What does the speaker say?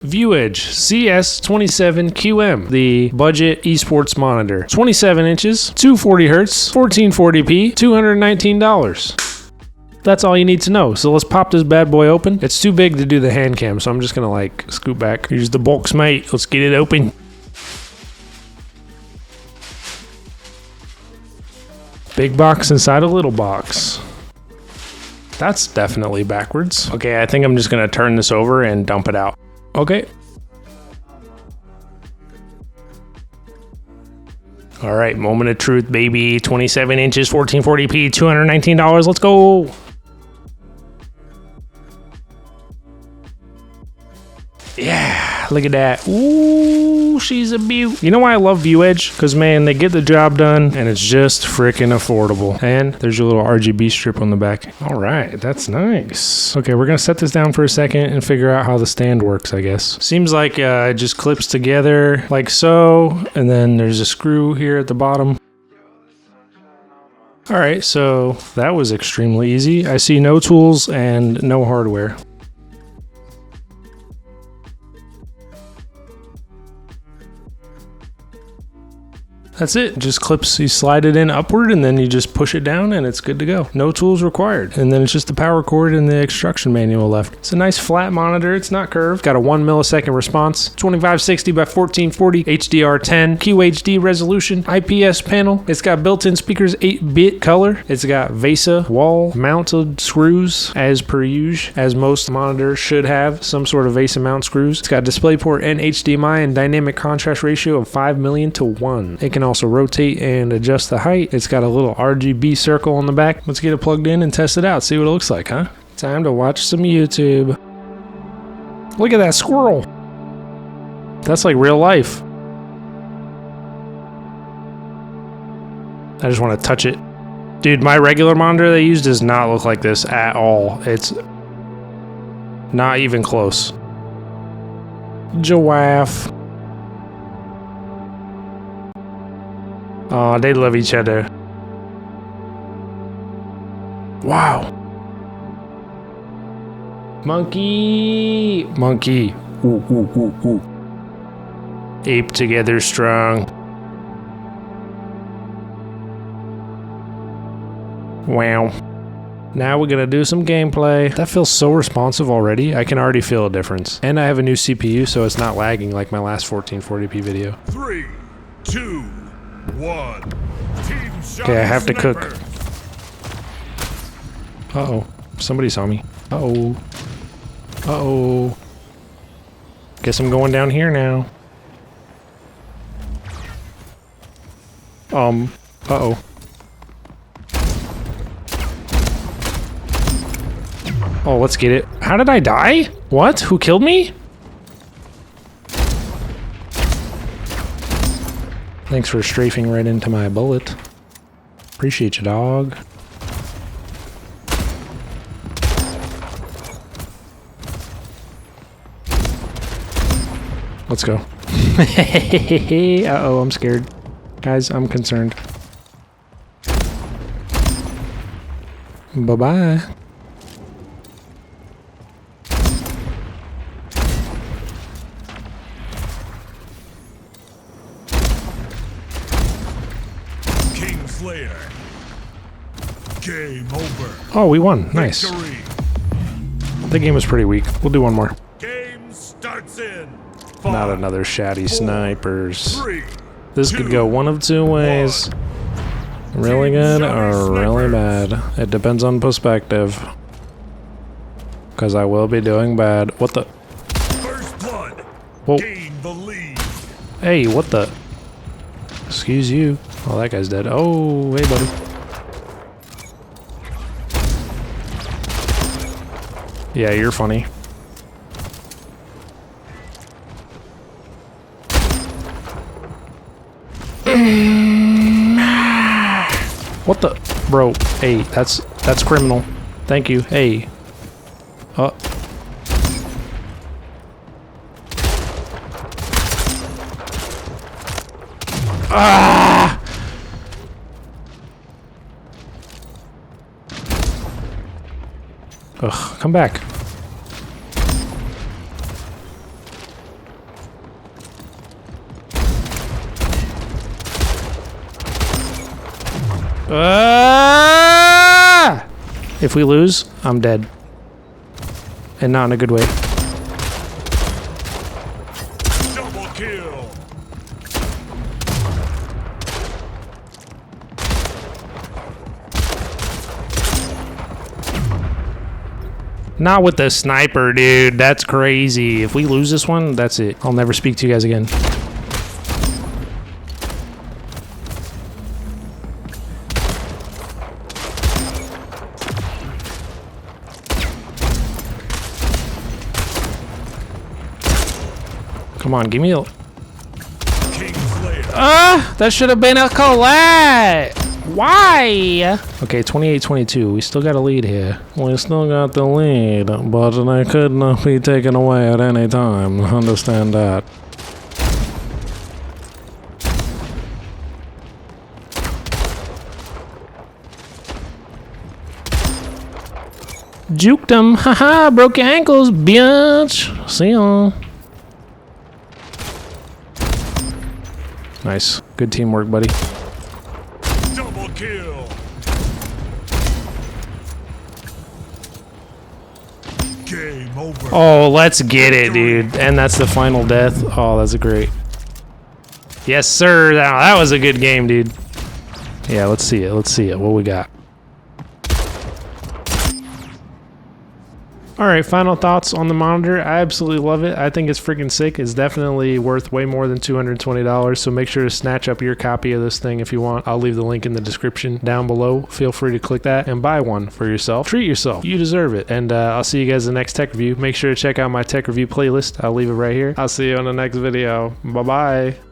ViewEdge CS27QM, the budget esports monitor. 27 inches, 240 hertz, 1440p, $219. That's all you need to know. So let's pop this bad boy open. It's too big to do the hand cam, so I'm just gonna like scoot back. Here's the box, mate. Let's get it open. Big box inside a little box. That's definitely backwards. Okay, I think I'm just gonna turn this over and dump it out. Okay. All right, moment of truth, baby. 27 inches, 1440p, $219. Let's go. Yeah, look at that. Ooh, she's a beaut. You know why I love ViewEdge? Because, man, they get the job done, and it's just freaking affordable. And there's your little RGB strip on the back. All right, that's nice. Okay, we're going to set this down for a second and figure out how the stand works, I guess. Seems like it just clips together like so, and then there's a screw here at the bottom. All right, so that was extremely easy. I see no tools and no hardware. That's it, just clips, you slide it in upward and then you just push it down and it's good to go. No tools required. And then it's just the power cord and the instruction manual left. It's a nice flat monitor, it's not curved. Got a 1 millisecond response, 2560 by 1440, HDR10, QHD resolution, IPS panel. It's got built-in speakers, 8-bit color. It's got VESA wall mounted screws as per usual, as most monitors should have some sort of VESA mount screws. It's got DisplayPort and HDMI and dynamic contrast ratio of 5,000,000 to 1. It can also rotate and adjust the height. It's got a little RGB circle on the back. Let's get it plugged in and test it out, see what it looks like, huh? Time to watch some YouTube. Look at that squirrel. That's like real life. I just want to touch it. Dude, my regular monitor they use does not look like this at all. It's not even close. Giraffe. Oh, they love each other. Wow. Monkey. Monkey. Ooh, ooh, ooh, ooh. Ape together strong. Wow. Now we're gonna do some gameplay. That feels so responsive already. I can already feel a difference. And I have a new CPU, so it's not lagging like my last 1440p video. 3, 2, 1. Okay, I have to cook. Uh-oh. Somebody saw me. Uh-oh. Uh-oh. Guess I'm going down here now. Uh-oh. Oh, let's get it. How did I die? What? Who killed me? Thanks for strafing right into my bullet. Appreciate you, dog. Let's go. Uh-oh, I'm scared. Guys, I'm concerned. Bye-bye. Slayer. Game over. Oh, we won. Nice. Victory. The game was pretty weak. We'll do one more. Game starts in 5, Not another shatty 4, snipers. 3, This could go one of two ways. Really good or really bad. It depends on perspective. Because I will be doing bad. What the? First blood. Whoa. Gain the lead. Hey, what the? Excuse you. Oh, that guy's dead. Oh, hey, buddy. Yeah, you're funny. What the? Bro, hey, that's criminal. Thank you. Hey. Ah! Ugh, come back. If we lose, I'm dead. And not in a good way. Double kill. Not with the sniper, dude. That's crazy. If we lose this one, that's it. I'll never speak to you guys again. Come on, give me a... that should have been a collab. Why? Okay, 28-22. We still got a lead here. We still got the lead, but they could not be taken away at any time. Understand that. Juked him. Haha, broke your ankles, bitch. See ya. Nice. Good teamwork, buddy. Double kill. Game over. Oh, let's get it, dude. And that's the final death. Oh, that's great. Yes, sir. That was a good game, dude. Yeah, let's see it. Let's see it. What we got? All right, final thoughts on the monitor. I absolutely love it. I think it's freaking sick. It's definitely worth way more than $220, so make sure to snatch up your copy of this thing if you want. I'll leave the link in the description down below. Feel free to click that and buy one for yourself. Treat yourself. You deserve it. And I'll see you guys in the next tech review. Make sure to check out my tech review playlist. I'll leave it right here. I'll see you on the next video. Bye-bye.